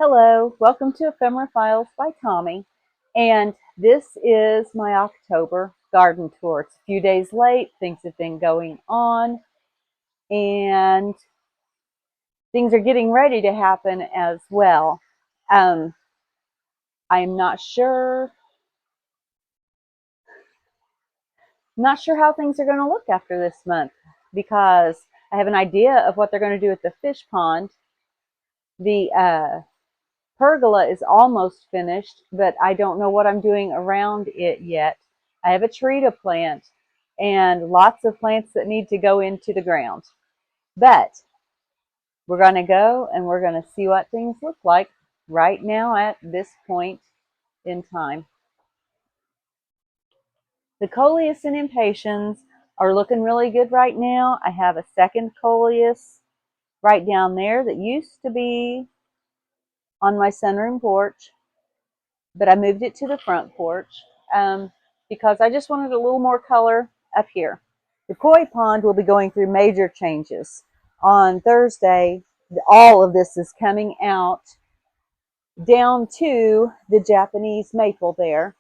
Hello, welcome to Ephemera Files by Tommy, and this is my October garden tour. It's a few days late, things have been going on, and things are getting ready to happen as well. Um, I'm not sure how things are going to look after this month because I have an idea of what they're going to do at the fish pond. The pergola is almost finished, but I don't know what I'm doing around it yet. I have a tree to plant and lots of plants that need to go into the ground. But we're going to go and we're going to see what things look like right now at this point in time. The coleus and impatiens are looking really good right now. I have a second coleus right down there that used to be on my sunroom porch, but I moved it to the front porch because I just wanted a little more color up here. The koi pond will be going through major changes. On Thursday, all of this is coming out down to the Japanese maple there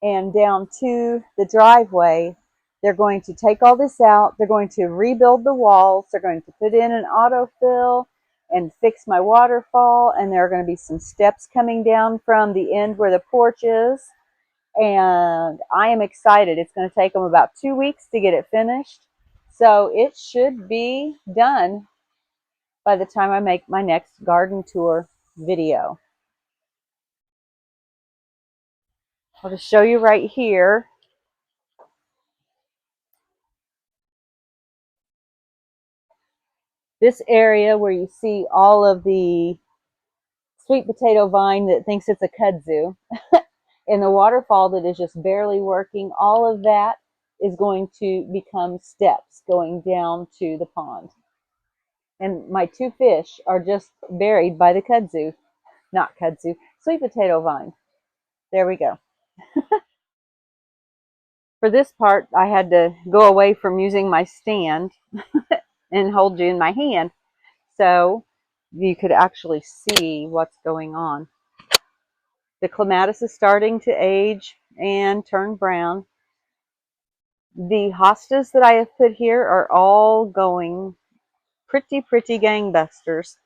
and down to the driveway. They're going to take all this out. They're going to rebuild the walls. They're going to put in an autofill and fix my waterfall. And there are going to be some steps coming down from the end where the porch is. And I am excited. It's going to take them about 2 weeks to get it finished. So it should be done by the time I make my next garden tour video. I'll just show you right here. This area where you see all of the sweet potato vine that thinks it's a kudzu and the waterfall that is just barely working, all of that is going to become steps going down to the pond. And my two fish are just buried by the kudzu, not kudzu, sweet potato vine. There we go. For this part, I had to go away from using my stand and hold you in my hand so you could actually see what's going on. The clematis is starting to age and turn brown. The hostas that I have put here are all going pretty gangbusters.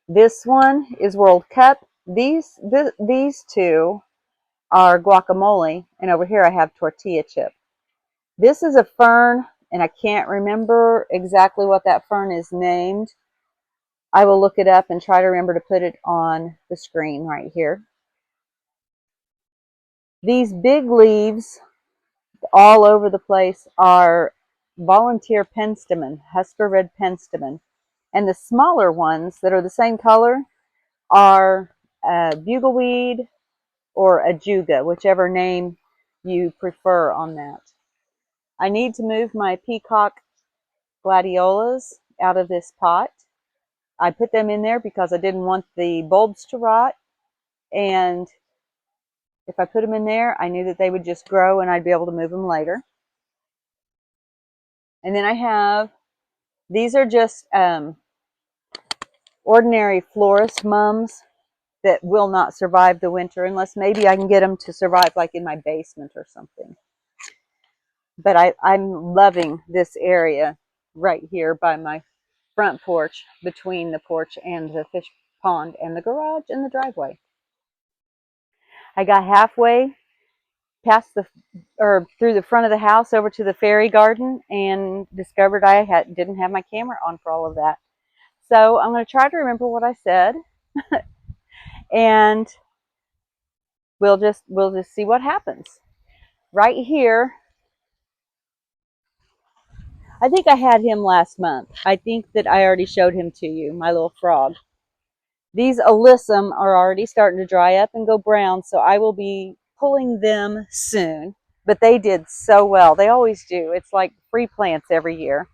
This one is World Cup. These two are guacamole, and over here I have tortilla chip. This is a fern, and I can't remember exactly what that fern is named. I will look it up and try to remember to put it on the screen right here. These big leaves all over the place are volunteer penstemon, Husker red penstemon. And the smaller ones that are the same color are bugleweed or ajuga, whichever name you prefer on that. I need to move my peacock gladiolas out of this pot. I put them in there because I didn't want the bulbs to rot, and if I put them in there, I knew that they would just grow and I'd be able to move them later. And then I have, these are just ordinary florist mums that will not survive the winter unless maybe I can get them to survive like in my basement or something. But I'm loving this area right here by my front porch, between the porch and the fish pond and the garage and the driveway. I got halfway past through the front of the house over to the fairy garden and discovered I didn't have my camera on for all of that. So I'm going to try to remember what I said and we'll just see what happens. Right here, I think I had him last month. I think that I already showed him to you, my little frog. These alyssum are already starting to dry up and go brown, so I will be pulling them soon. But they did so well. They always do. It's like free plants every year.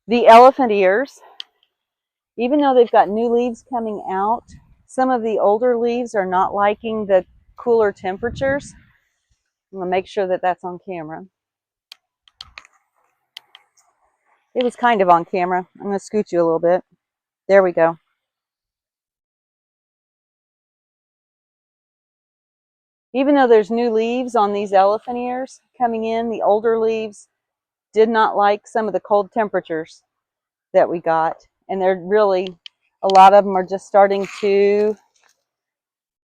The elephant ears, even though they've got new leaves coming out, some of the older leaves are not liking the cooler temperatures. I'm going to make sure that that's on camera. It was kind of on camera. I'm going to scoot you a little bit. There we go. Even though there's new leaves on these elephant ears coming in, the older leaves did not like some of the cold temperatures that we got. And they're really, a lot of them are just starting to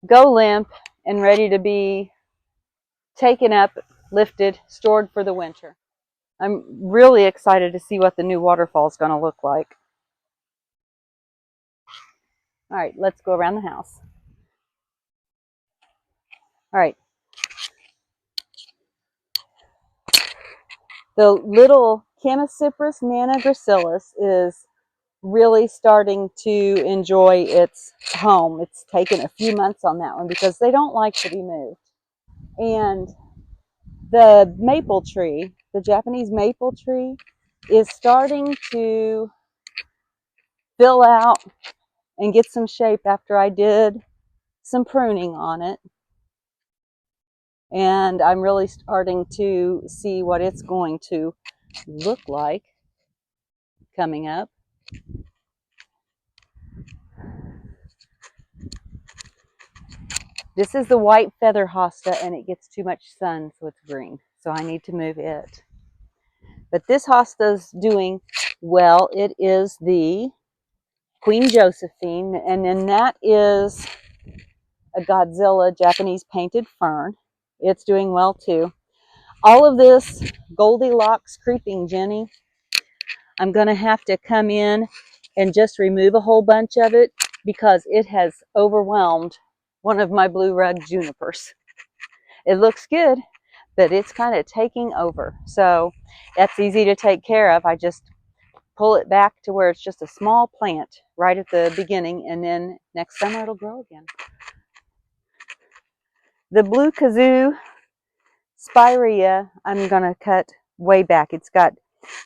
go limp and ready to be taken up, lifted, stored for the winter. I'm really excited to see what the new waterfall is going to look like. All right, let's go around the house. All right. The little Chamaecyparis nanagracilis is really starting to enjoy its home. It's taken a few months on that one because they don't like to be moved. And the maple tree, the Japanese maple tree, is starting to fill out and get some shape after I did some pruning on it. And I'm really starting to see what it's going to look like coming up. This is the white feather hosta, and it gets too much sun, so it's green. So I need to move it. But this hosta's doing well. It is the Queen Josephine, and then that is a Godzilla Japanese painted fern. It's doing well too. All of this Goldilocks creeping Jenny, I'm going to have to come in and just remove a whole bunch of it because it has overwhelmed one of my blue rug junipers. It looks good, but it's kind of taking over. So that's easy to take care of. I just pull it back to where it's just a small plant right at the beginning, and then next summer it'll grow again. The blue kazoo spirea, I'm going to cut way back. It's got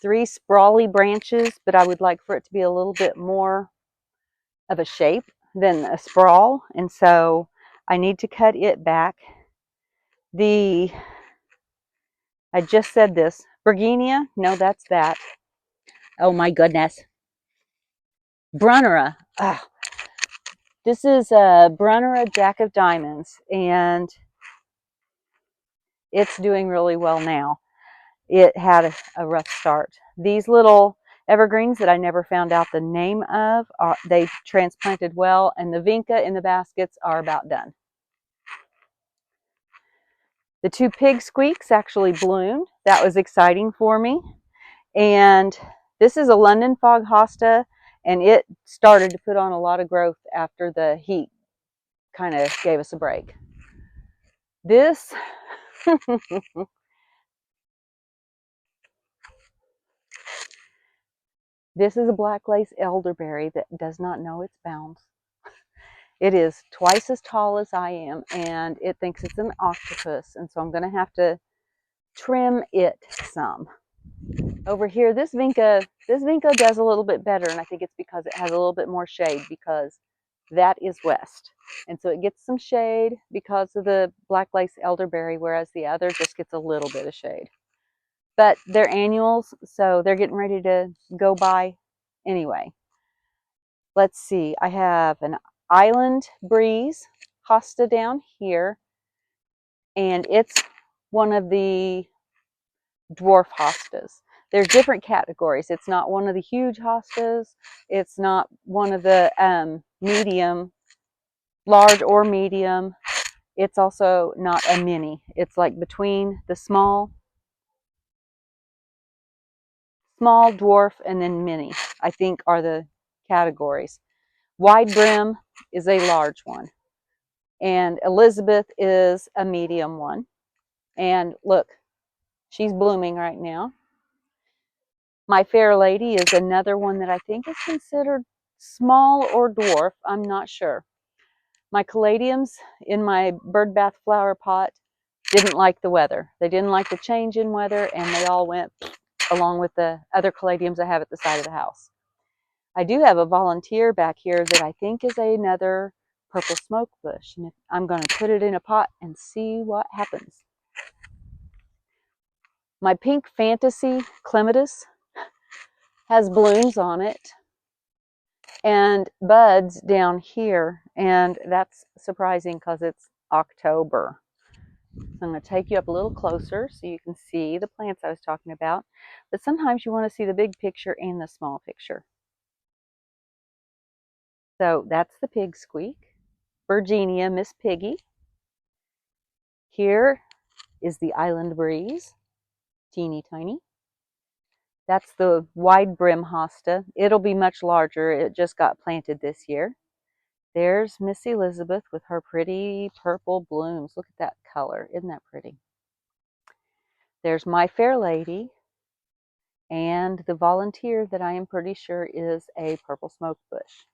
3 sprawly branches, but I would like for it to be a little bit more of a shape than a sprawl, and so I need to cut it back. I just said this, Bergenia, no, that's that. Oh my goodness. Brunnera. Ah. This is a Brunnera Jack of Diamonds, and it's doing really well now. It had a rough start. These little evergreens that I never found out the name of, they transplanted well, and the vinca in the baskets are about done. The 2 pig squeaks actually bloomed. That was exciting for me. And this is a London fog hosta, and it started to put on a lot of growth after the heat kind of gave us a break. This this is a black lace elderberry that does not know its bounds. It is twice as tall as I am, and it thinks it's an octopus, and so I'm going to have to trim it some. Over here, this vinca does a little bit better, and I think it's because it has a little bit more shade, because that is west. And so it gets some shade because of the black lace elderberry, whereas the other just gets a little bit of shade. But they're annuals, so they're getting ready to go by anyway. Let's see, I have an Island Breeze hosta down here, and it's one of the dwarf hostas. There's different categories. It's not one of the huge hostas. It's not one of the medium, large or medium. It's also not a mini. It's like between the small, dwarf, and then mini, I think are the categories. Wide brim is a large one. And Elizabeth is a medium one. And look, she's blooming right now. My Fair Lady is another one that I think is considered small or dwarf. I'm not sure. My caladiums in my bird bath flower pot didn't like the weather. They didn't like the change in weather, and they all went along with the other caladiums I have at the side of the house. I do have a volunteer back here that I think is another purple smoke bush, and I'm going to put it in a pot and see what happens. My pink fantasy clematis has blooms on it, and buds down here, and that's surprising because it's October. So I'm going to take you up a little closer so you can see the plants I was talking about. But sometimes you want to see the big picture and the small picture. So that's the pig squeak, Virginia, Miss Piggy. Here is the island breeze, teeny tiny. That's the wide brim hosta. It'll be much larger. It just got planted this year. There's Miss Elizabeth with her pretty purple blooms. Look at that color. Isn't that pretty? There's My Fair Lady and the volunteer that I am pretty sure is a purple smoke bush.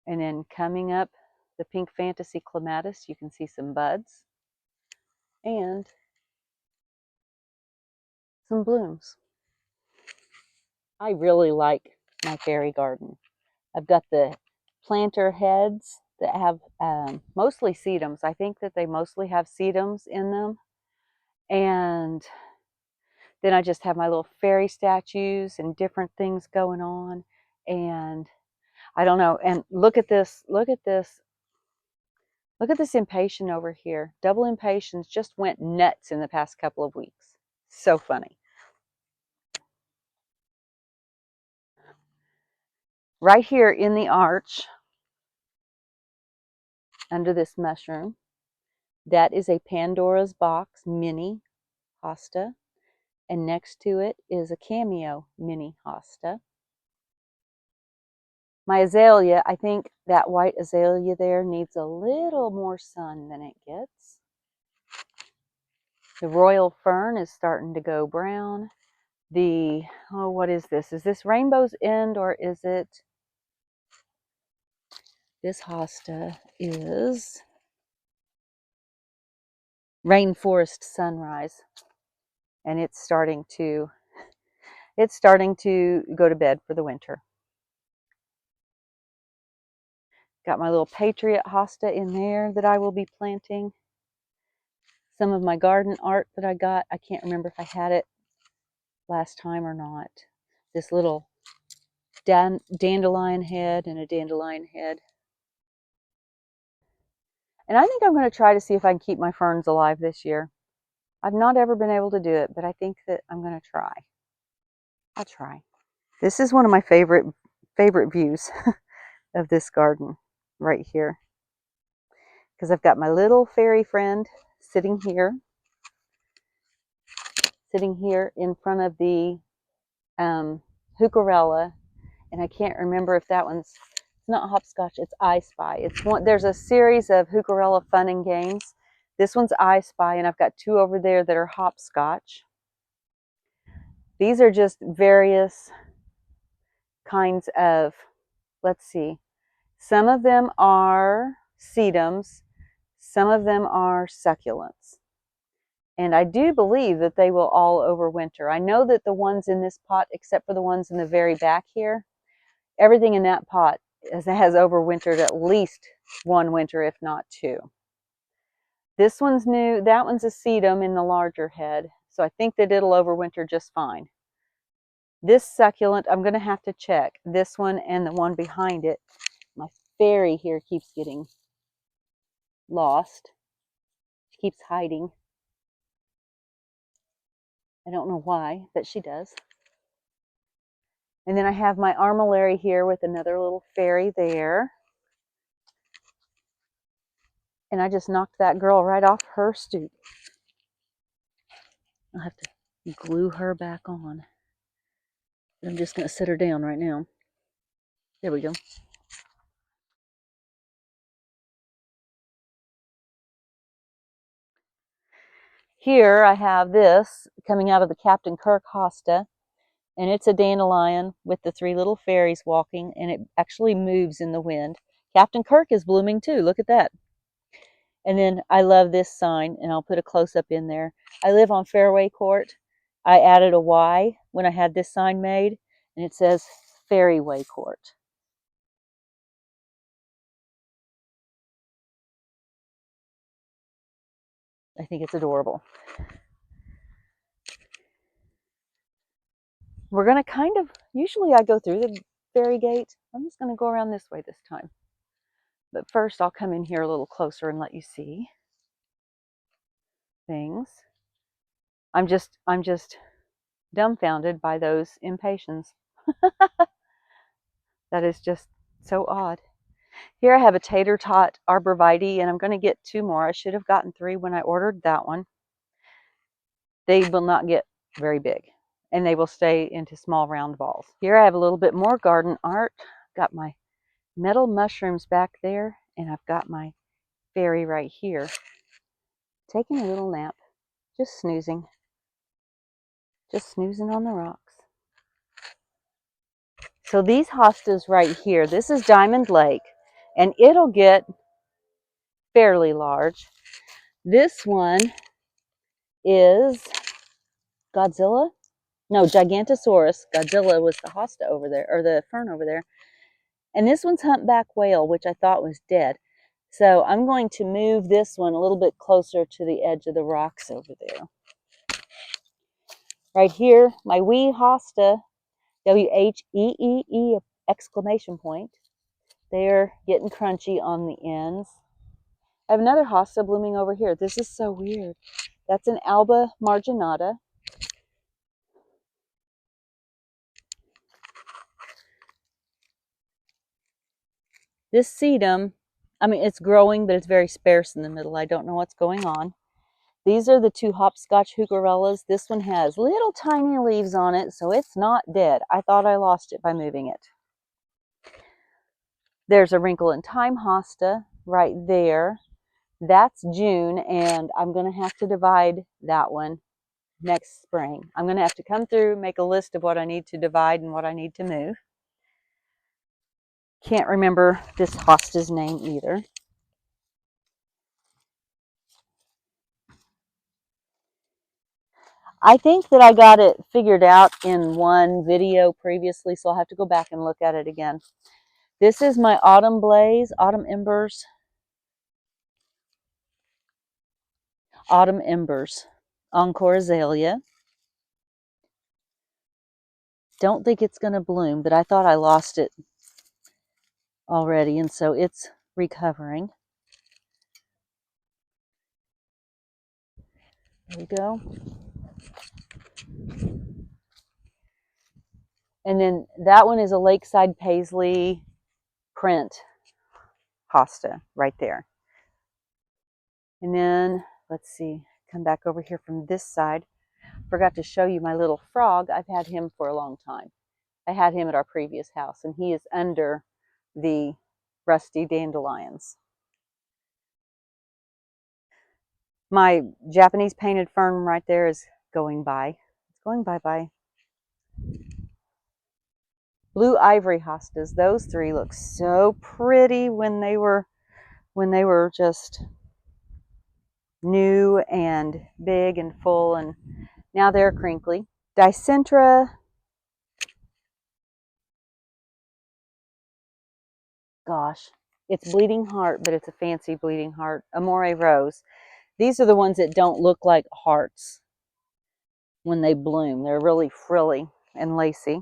And then coming up, the pink fantasy clematis, you can see some buds and some blooms. I really like my fairy garden. I've got the planter heads that have mostly sedums. I think that they mostly have sedums in them. And then I just have my little fairy statues and different things going on. And I don't know. And look at this. Look at this. Look at this impatient over here. Double impatiens just went nuts in the past couple of weeks. So funny. Right here in the arch, under this mushroom, that is a Pandora's Box mini hosta. And next to it is a Cameo mini hosta. My azalea, I think that white azalea there needs a little more sun than it gets. The royal fern is starting to go brown. What is this? Is this Rainbow's End or is it, this hosta is Rainforest Sunrise. And it's starting to go to bed for the winter. Got my little Patriot hosta in there that I will be planting. Some of my garden art that I got, I can't remember if I had it last time or not. This little dandelion head and a dandelion head. And I think I'm going to try to see if I can keep my ferns alive this year. I've not ever been able to do it, but I think that I'm going to try. I'll try. This is one of my favorite views of this garden right here. Because I've got my little fairy friend sitting here in front of the heucherella, and I can't remember if that one's, it's not hopscotch, it's I Spy. It's one, there's a series of heucherella fun and games. This one's I Spy, and I've got two over there that are hopscotch. These are just various kinds of, let's see, some of them are sedums, some of them are succulents. And I do believe that they will all overwinter. I know that the ones in this pot, except for the ones in the very back here, everything in that pot has overwintered at least one winter, if not two. This one's new. That one's a sedum in the larger head. So I think that it'll overwinter just fine. This succulent, I'm going to have to check. This one and the one behind it. My fairy here keeps getting lost. She keeps hiding. I don't know why, but she does. And then I have my armillary here with another little fairy there. And I just knocked that girl right off her stoop. I'll have to glue her back on. I'm just going to sit her down right now. There we go. Here I have this coming out of the Captain Kirk hosta. And it's a dandelion with the three little fairies walking, and it actually moves in the wind. Captain Kirk is blooming too. Look at that. And then I love this sign, and I'll put a close-up in there. I live on Fairway Court. I added a Y when I had this sign made, and it says Fairway Court. I think it's adorable. We're going to usually I go through variegate. I'm just going to go around this way this time. But first I'll come in here a little closer and let you see things. I'm just dumbfounded by those impatiens. That is just so odd. Here I have a tater tot arborvitae, and I'm going to get 2 more. I should have gotten 3 when I ordered that one. They will not get very big, and they will stay into small round balls. Here I have a little bit more garden art. Got my metal mushrooms back there, and I've got my fairy right here, taking a little nap, just snoozing on the rocks. So these hostas right here, this is Diamond Lake, and it'll get fairly large. This one is Godzilla. No, Gigantosaurus. Godzilla was the hosta over there, or the fern over there. And this one's humpback whale, which I thought was dead. So I'm going to move this one a little bit closer to the edge of the rocks over there. Right here, my wee hosta, WHEEE exclamation point. They're getting crunchy on the ends. I have another hosta blooming over here. This is so weird. That's an Alba marginata. This sedum, I mean, it's growing, but it's very sparse in the middle. I don't know what's going on. These are the 2 hopscotch heucherellas. This one has little tiny leaves on it, so it's not dead. I thought I lost it by moving it. There's a wrinkle in time hosta right there. That's June, and I'm going to have to divide that one next spring. I'm going to have to come through, make a list of what I need to divide and what I need to move. Can't remember this hosta's name either. I think that I got it figured out in one video previously, so I'll have to go back and look at it again. This is my Autumn Blaze, Autumn Embers. Autumn Embers, Encore Azalea. Don't think it's going to bloom, but I thought I lost it already, and so it's recovering. There we go. And then that one is a Lakeside Paisley print hosta right there. And then, let's see, come back over here from this side. Forgot to show you my little frog. I've had him for a long time. I had him at our previous house, and he is under the rusty dandelions. My Japanese painted fern right there is going by. It's going bye-bye. Blue ivory hostas. Those 3 look so pretty when they were just new and big and full, and now they're crinkly. Dicentra. Gosh, it's Bleeding Heart, but it's a fancy Bleeding Heart. Amore Rose. These are the ones that don't look like hearts when they bloom. They're really frilly and lacy.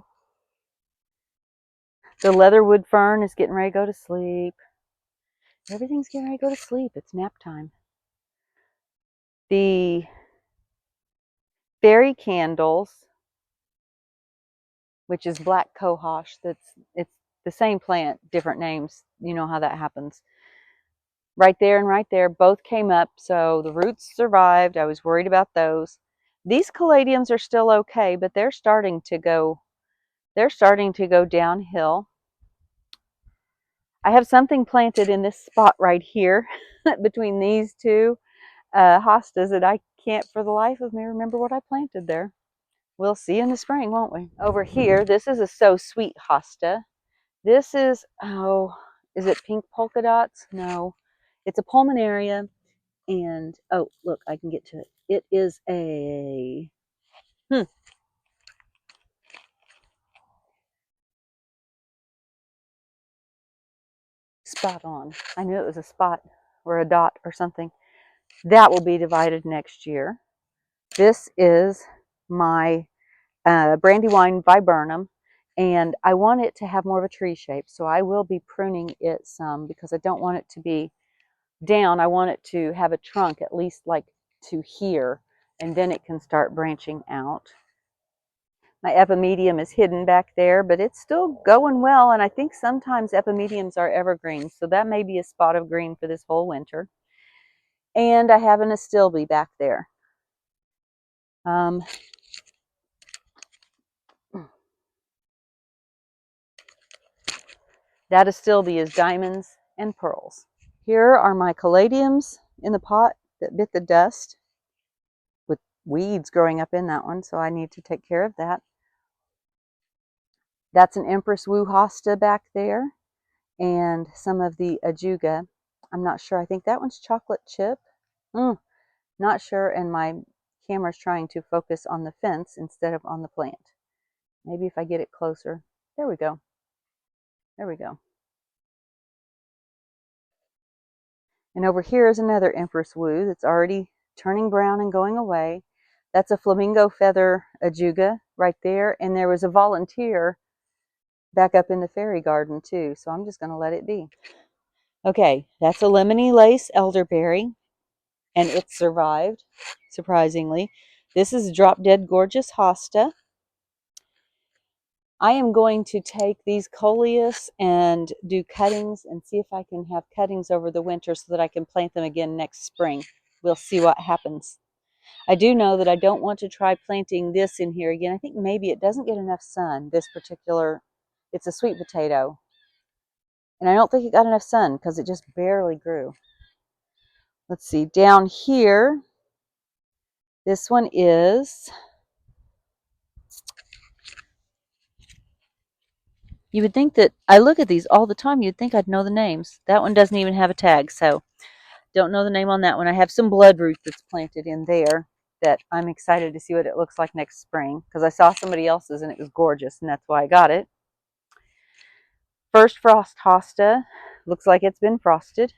The Leatherwood Fern is getting ready to go to sleep. Everything's getting ready to go to sleep. It's nap time. The Fairy Candles, which is Black Cohosh, it's the same plant, different names. You know how that happens. Right there and right there, both came up, so the roots survived. I was worried about those. These caladiums are still okay, but they're starting to go downhill. I have something planted in this spot right here between these 2 hostas that I can't for the life of me remember what I planted there. We'll see in the spring, won't we? Over here, this is a So Sweet hosta. This is, is it pink polka dots? No, it's a pulmonaria, and oh, look, I can get to it. It is a spot on. I knew it was a spot or a dot or something. That will be divided next year. This is my Brandywine viburnum. And I want it to have more of a tree shape, so I will be pruning it some because I don't want it to be down. I want it to have a trunk at least like to here, and then it can start branching out. My epimedium is hidden back there, but it's still going well, and I think sometimes epimediums are evergreen, so that may be a spot of green for this whole winter. And I have an astilbe back there. That astilbe is diamonds and pearls. Here are my caladiums in the pot that bit the dust, with weeds growing up in that one, so I need to take care of that. That's an Empress Wu hosta back there, and some of the ajuga. I'm not sure. I think that one's chocolate chip. Not sure, and my camera's trying to focus on the fence instead of on the plant. Maybe if I get it closer. There we go. There we go. And over here is another Empress Wu that's already turning brown and going away. That's a flamingo feather ajuga right there. And there was a volunteer back up in the fairy garden too, so I'm just going to let it be. Okay, that's a lemony lace elderberry, and it survived, surprisingly. This is Drop Dead Gorgeous hosta. I am going to take these coleus and do cuttings and see if I can have cuttings over the winter so that I can plant them again next spring. We'll see what happens. I do know that I don't want to try planting this in here again. I think maybe it doesn't get enough sun, this particular, it's a sweet potato. And I don't think it got enough sun because it just barely grew. Let's see, down here, this one is, you would think that, I look at these all the time, you'd think I'd know the names. That one doesn't even have a tag, so don't know the name on that one. I have some bloodroot that's planted in there that I'm excited to see what it looks like next spring because I saw somebody else's and it was gorgeous, and that's why I got it. First frost hosta, looks like it's been frosted.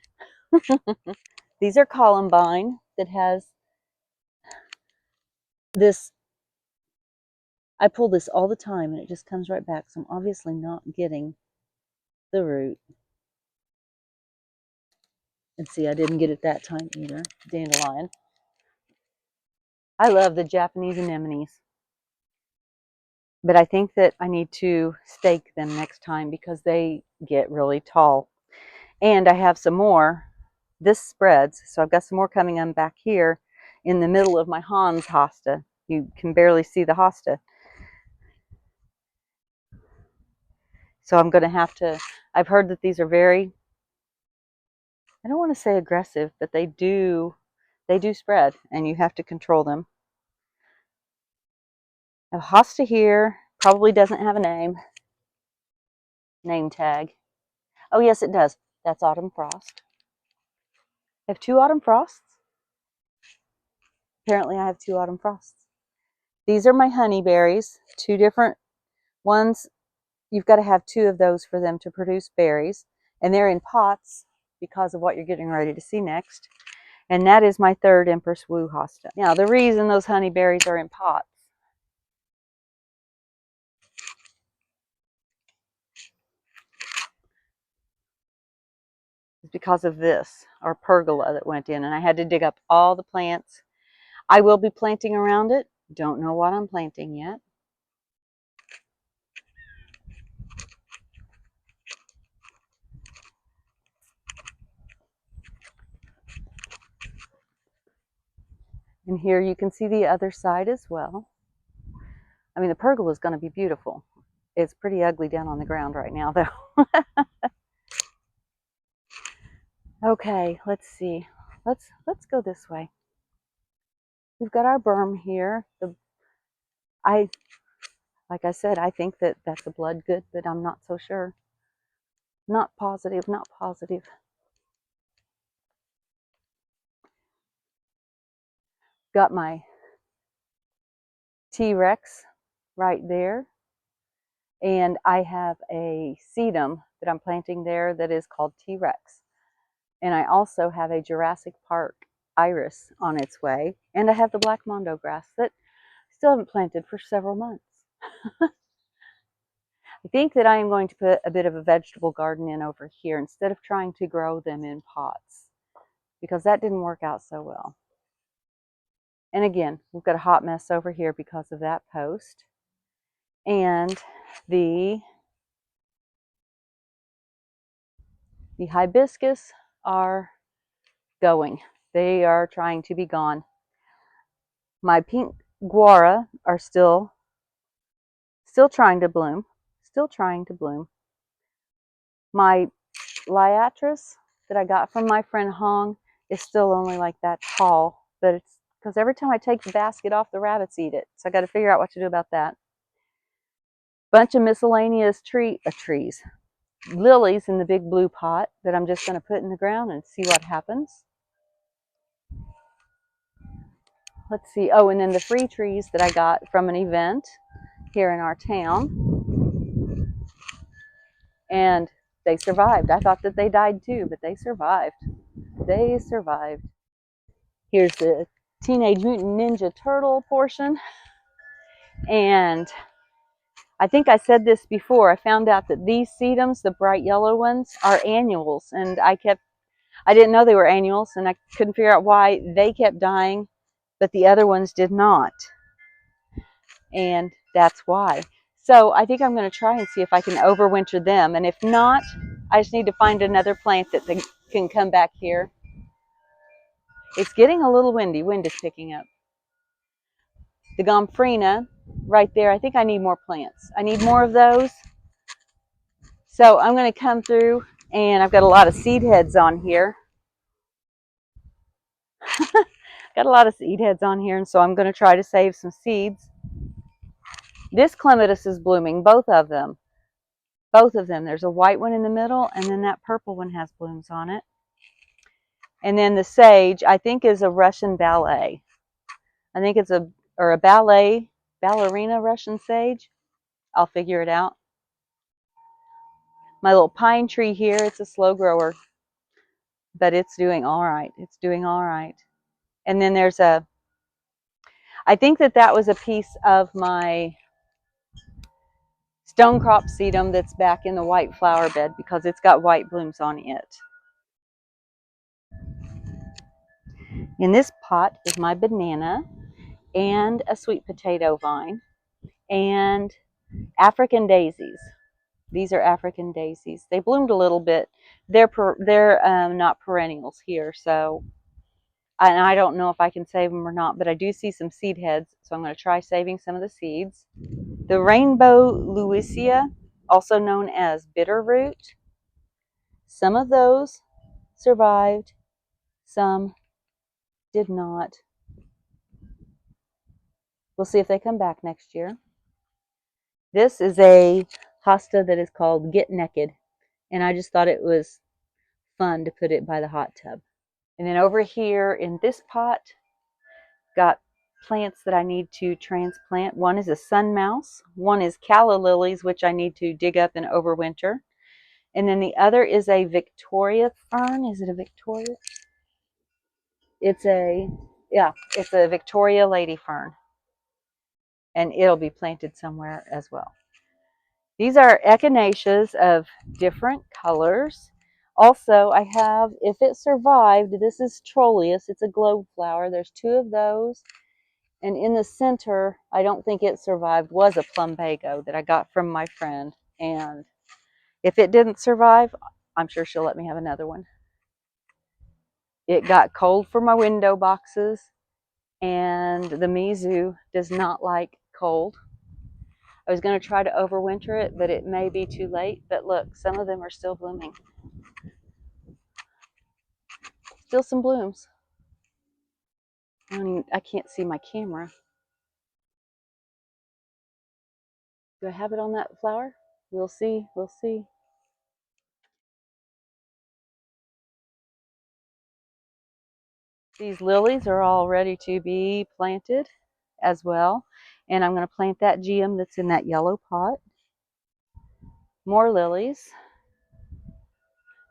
These are columbine that has this, I pull this all the time and it just comes right back, so I'm obviously not getting the root. And see, I didn't get it that time either. Dandelion. I love the Japanese anemones, but I think that I need to stake them next time because they get really tall. And I have some more. This spreads, so I've got some more coming on back here in the middle of my Hans hosta. You can barely see the hosta. So I'm going to have to, I've heard that these are very, I don't want to say aggressive, but they do spread and you have to control them. A hosta here probably doesn't have a name tag. Oh yes, it does. That's Autumn Frost. I have two Autumn Frosts. Apparently I have two Autumn Frosts. These are my honeyberries, two different ones. You've got to have two of those for them to produce berries, and they're in pots because of what you're getting ready to see next. And that is my third Empress Wu hosta. Now, the reason those honeyberries are in pots is because of this, or pergola that went in, and I had to dig up all the plants. I will be planting around it. Don't know what I'm planting yet. And here you can see the other side as well. I mean, the pergola is going to be beautiful. It's pretty ugly down on the ground right now, though. Okay, let's see. Let's go this way. We've got our berm here. Like I said, I think that that's a blood good, but I'm not so sure. Not positive, not positive. Got my T-Rex right there. And I have a sedum that I'm planting there that is called T-Rex. And I also have a Jurassic Park iris on its way. And I have the black mondo grass that I still haven't planted for several months. I think that I am going to put a bit of a vegetable garden in over here instead of trying to grow them in pots, because that didn't work out so well. And again, we've got a hot mess over here because of that post. And the hibiscus are going. They are trying to be gone. My pink guara are still trying to bloom. Still trying to bloom. My liatris that I got from my friend Hong is still only like that tall, but it's because every time I take the basket off, the rabbits eat it. So I got to figure out what to do about that. Bunch of miscellaneous trees, lilies in the big blue pot that I'm just going to put in the ground and see what happens. Let's see. Oh, and then the free trees that I got from an event here in our town. And they survived. I thought that they died too, but they survived. They survived. Here's the Teenage Mutant Ninja Turtle portion. And I think I said this before. I found out that these sedums, the bright yellow ones, are annuals. And I didn't know they were annuals, and I couldn't figure out why they kept dying, but the other ones did not. And that's why. So I think I'm going to try and see if I can overwinter them. And if not, I just need to find another plant that can come back here. It's getting a little windy. Wind is picking up. The gomphrena right there, I think I need more plants. I need more of those. So I'm going to come through, and I've got a lot of seed heads on here. Got a lot of seed heads on here, and so I'm going to try to save some seeds. This clematis is blooming, both of them. Both of them. There's a white one in the middle, and then that purple one has blooms on it. And then the sage, I think, is a Russian ballet. I think it's a ballerina Russian sage. I'll figure it out. My little pine tree here, it's a slow grower, but it's doing all right. It's doing all right. And then there's I think that was a piece of my stonecrop sedum that's back in the white flower bed because it's got white blooms on it. In this pot is my banana and a sweet potato vine and African daisies. These are African daisies. They bloomed a little bit. They're not perennials here, so I don't know if I can save them or not, but I do see some seed heads, so I'm going to try saving some of the seeds. The rainbow Louisia, also known as bitterroot, some of those survived, some did not. We'll see if they come back next year. This is a hosta that is called Get Naked, and I just thought it was fun to put it by the hot tub. And then over here in this pot, got plants that I need to transplant. One is a sun mouse, one is calla lilies, which I need to dig up and overwinter. And then the other is a Victoria fern. Is it a Victoria? It's a Victoria lady fern. And it'll be planted somewhere as well. These are echinaceas of different colors. Also, I have, if it survived, this is Trolleus. It's a globe flower. There's two of those. And in the center, I don't think it survived, was a plumbago that I got from my friend. And if it didn't survive, I'm sure she'll let me have another one. It got cold for my window boxes, and the Mizu does not like cold. I was going to try to overwinter it, but it may be too late. But look, some of them are still blooming. Still some blooms. I can't see my camera. Do I have it on that flower? We'll see. We'll see. These lilies are all ready to be planted as well. And I'm going to plant that geum that's in that yellow pot. More lilies.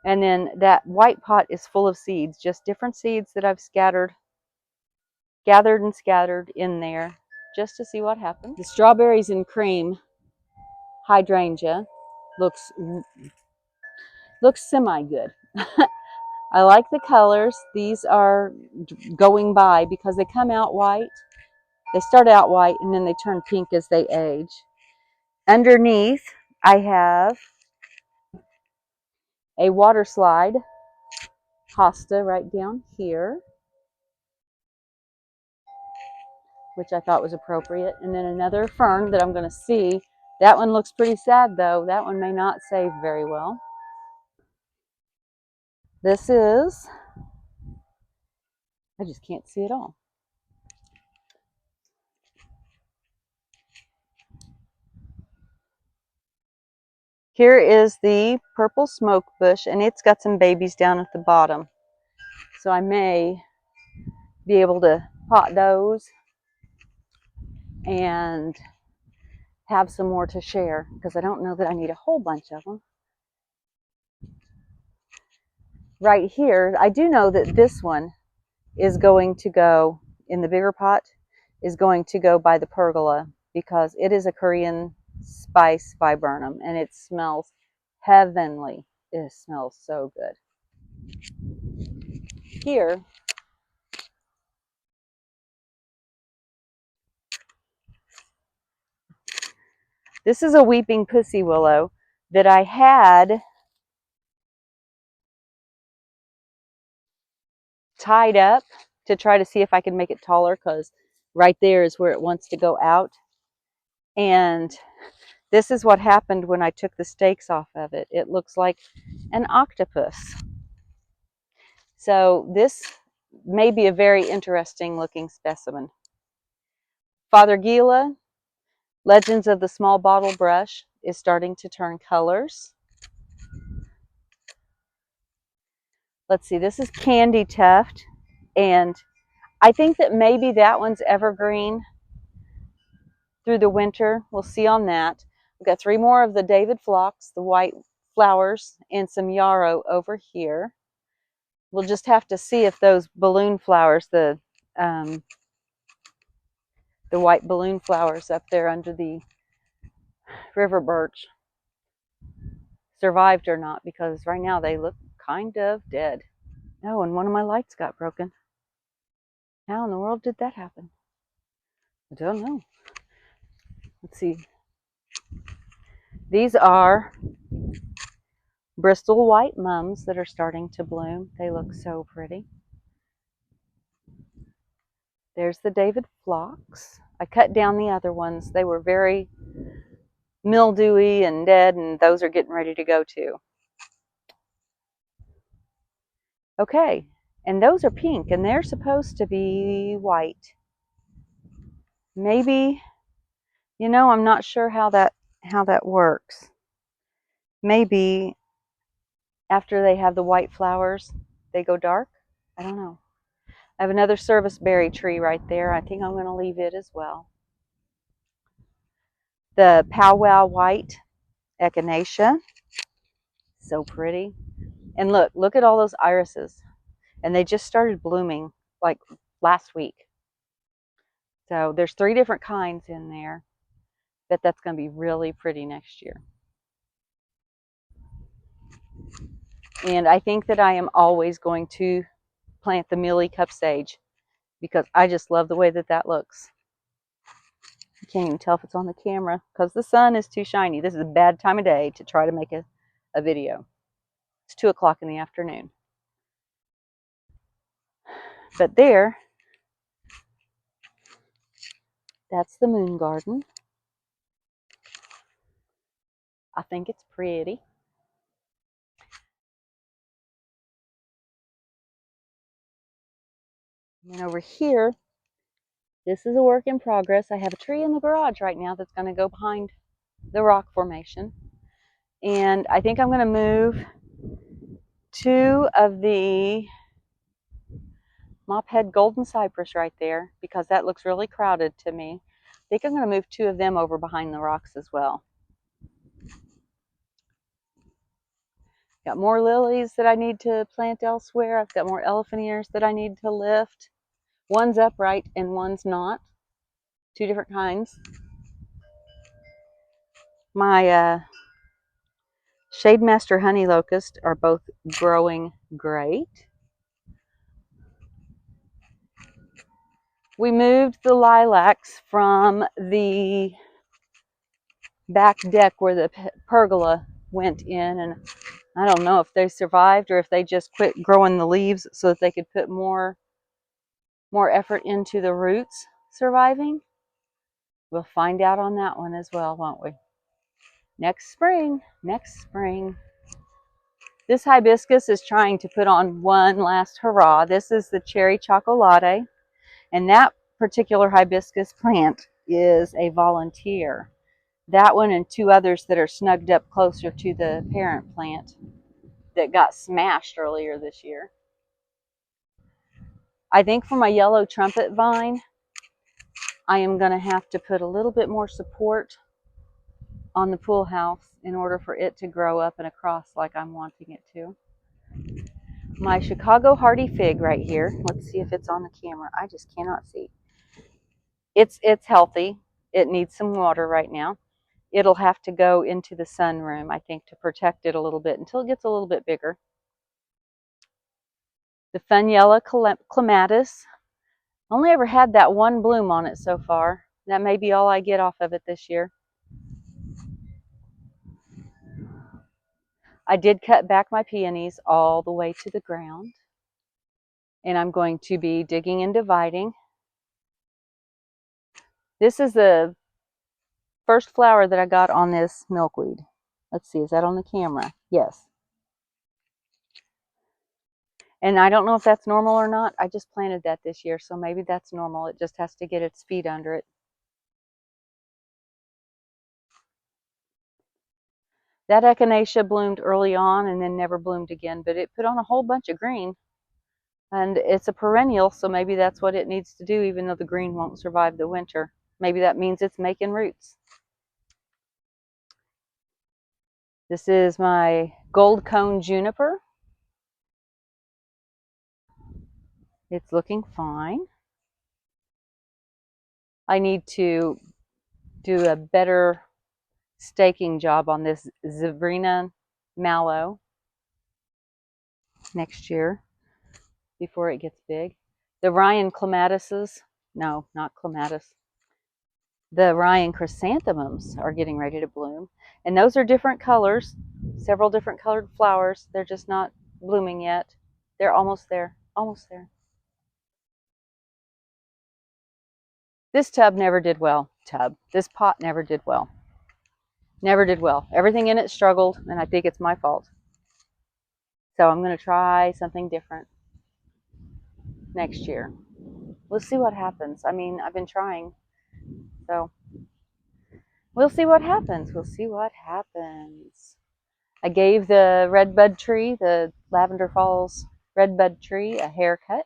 And then that white pot is full of seeds, just different seeds that I've gathered and scattered in there just to see what happens. The strawberries and cream hydrangea. Looks semi-good. I like the colors. These are going by because they come out white. They start out white and then they turn pink as they age. Underneath, I have a water slide hosta right down here, which I thought was appropriate. And then another fern that I'm going to see. That one looks pretty sad though. That one may not save very well. This is, I just can't see it all. Here is the purple smoke bush, and it's got some babies down at the bottom. So I may be able to pot those and have some more to share because I don't know that I need a whole bunch of them. Right here, I do know that this one is going to go in the bigger pot, is going to go by the pergola because it is a Korean spice viburnum and it smells heavenly. It smells so good. Here, this is a weeping pussy willow that I had tied up to try to see if I could make it taller because right there is where it wants to go out. And this is what happened when I took the stakes off of it. It looks like an octopus. So this may be a very interesting looking specimen. Father Gila, Legends of the Small Bottle Brush, is starting to turn colors. Let's see, this is Candy Tuft, and I think that maybe that one's evergreen through the winter. We'll see on that. We've got 3 more of the David Phlox, the white flowers, and some yarrow over here. We'll just have to see if those balloon flowers, the white balloon flowers up there under the river birch, survived or not, because right now they look kind of dead. Oh, and one of my lights got broken. How in the world did that happen? I don't know. Let's see. These are Bristol white mums that are starting to bloom. They look so pretty. There's the David Phlox. I cut down the other ones. They were very mildewy and dead, and those are getting ready to go too. Okay, and those are pink, and they're supposed to be white. Maybe, you know, I'm not sure how that works. Maybe after they have the white flowers, they go dark. I don't know. I have another service berry tree right there. I think I'm going to leave it as well. The powwow white echinacea, so pretty. And look at all those irises, and they just started blooming like last week. So there's 3 different kinds in there. Bet that's going to be really pretty next year. And I think that I am always going to plant the mealy cup sage because I just love the way that that looks. You can't even tell if it's on the camera because the sun is too shiny. This is a bad time of day to try to make a video. It's 2 o'clock in the afternoon. But there, that's the moon garden. I think it's pretty. And over here, this is a work in progress. I have a tree in the garage right now that's going to go behind the rock formation. And I think I'm going to move 2 of the mophead golden cypress right there because that looks really crowded to me. I think I'm going to move 2 of them over behind the rocks as well. Got more lilies that I need to plant elsewhere. I've got more elephant ears that I need to lift. One's upright and one's not. 2 different kinds. My Shade Master Honey Locust are both growing great. We moved the lilacs from the back deck where the pergola went in, and I don't know if they survived or if they just quit growing the leaves so that they could put more effort into the roots surviving. We'll find out on that one as well, won't we? Next spring. This hibiscus is trying to put on one last hurrah. This is the Cherry Chocolate, and that particular hibiscus plant is a volunteer. That one and two others that are snugged up closer to the parent plant that got smashed earlier this year. I think for my yellow trumpet vine, I am going to have to put a little bit more support on the pool house in order for it to grow up and across like I'm wanting it to. My Chicago Hardy Fig right here. Let's see if it's on the camera. I just cannot see. It's healthy. It needs some water right now. It'll have to go into the sunroom, I think, to protect it a little bit until it gets a little bit bigger. The Funiella Clematis. Only ever had that one bloom on it so far. That may be all I get off of it this year. I did cut back my peonies all the way to the ground. And I'm going to be digging and dividing. This is the first flower that I got on this milkweed. Let's see, is that on the camera? Yes. And I don't know if that's normal or not. I just planted that this year, so maybe that's normal. It just has to get its feet under it. That echinacea bloomed early on and then never bloomed again, but it put on a whole bunch of green. And it's a perennial, so maybe that's what it needs to do, even though the green won't survive the winter. Maybe that means it's making roots. This is my gold cone juniper. It's looking fine. I need to do a better staking job on this Zavrina mallow next year before it gets big. The Ryan clematises, no, not clematis. The Ryan chrysanthemums are getting ready to bloom, and those are different colors, several different colored flowers. They're just not blooming yet. They're almost there, almost there. This tub never did well. This pot never did well. Never did well. Everything in it struggled, and I think it's my fault. So I'm going to try something different next year. We'll see what happens. I mean, I've been trying, so we'll see what happens. We'll see what happens. I gave the redbud tree, the Lavender Falls redbud tree, a haircut.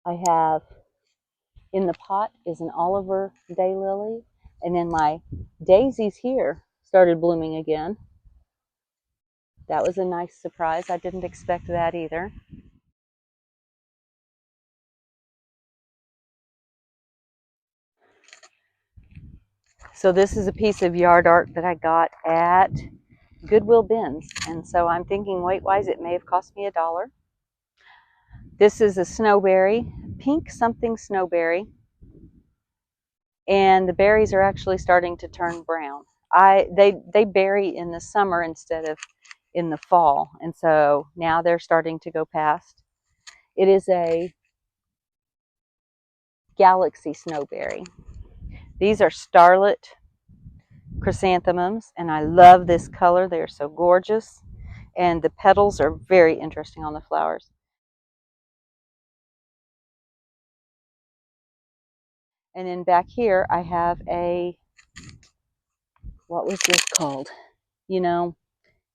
I have in the pot is an Oliver daylily, and then my daisies here started blooming again. That was a nice surprise. I didn't expect that either. So this is a piece of yard art that I got at Goodwill bins, and so I'm thinking weight-wise it may have cost me $1. This is a snowberry, pink something snowberry, and the berries are actually starting to turn brown. They berry in the summer instead of in the fall, and so now they're starting to go past. It is a galaxy snowberry. These are starlit chrysanthemums, and I love this color. They are so gorgeous, and the petals are very interesting on the flowers. And then back here I have a, what was this called? You know,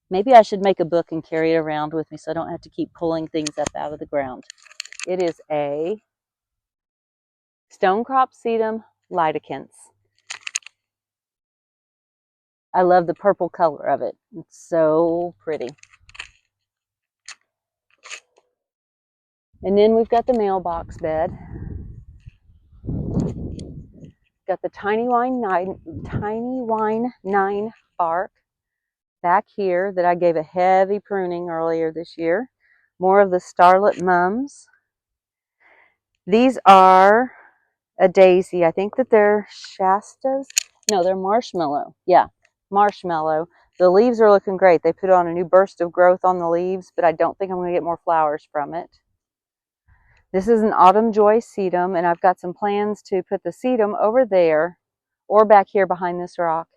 maybe I should make a book and carry it around with me so I don't have to keep pulling things up out of the ground. It is a Stonecrop sedum liticans. I love the purple color of it. It's so pretty. And then we've got the mailbox bed. got the Tiny Wine 9 bark back here that I gave a heavy pruning earlier this year. More of the Starlet Mums. These are a daisy. I think that they're Shastas. No, they're marshmallow. Yeah, marshmallow. The leaves are looking great. They put on a new burst of growth on the leaves, but I don't think I'm going to get more flowers from it. This is an Autumn Joy sedum, and I've got some plans to put the sedum over there or back here behind this rock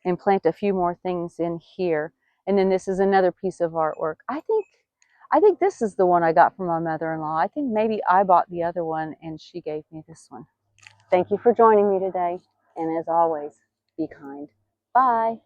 and plant a few more things in here. And then this is another piece of artwork. I think this is the one I got from my mother-in-law. I think maybe I bought the other one and she gave me this one. Thank you for joining me today. And as always, be kind. Bye.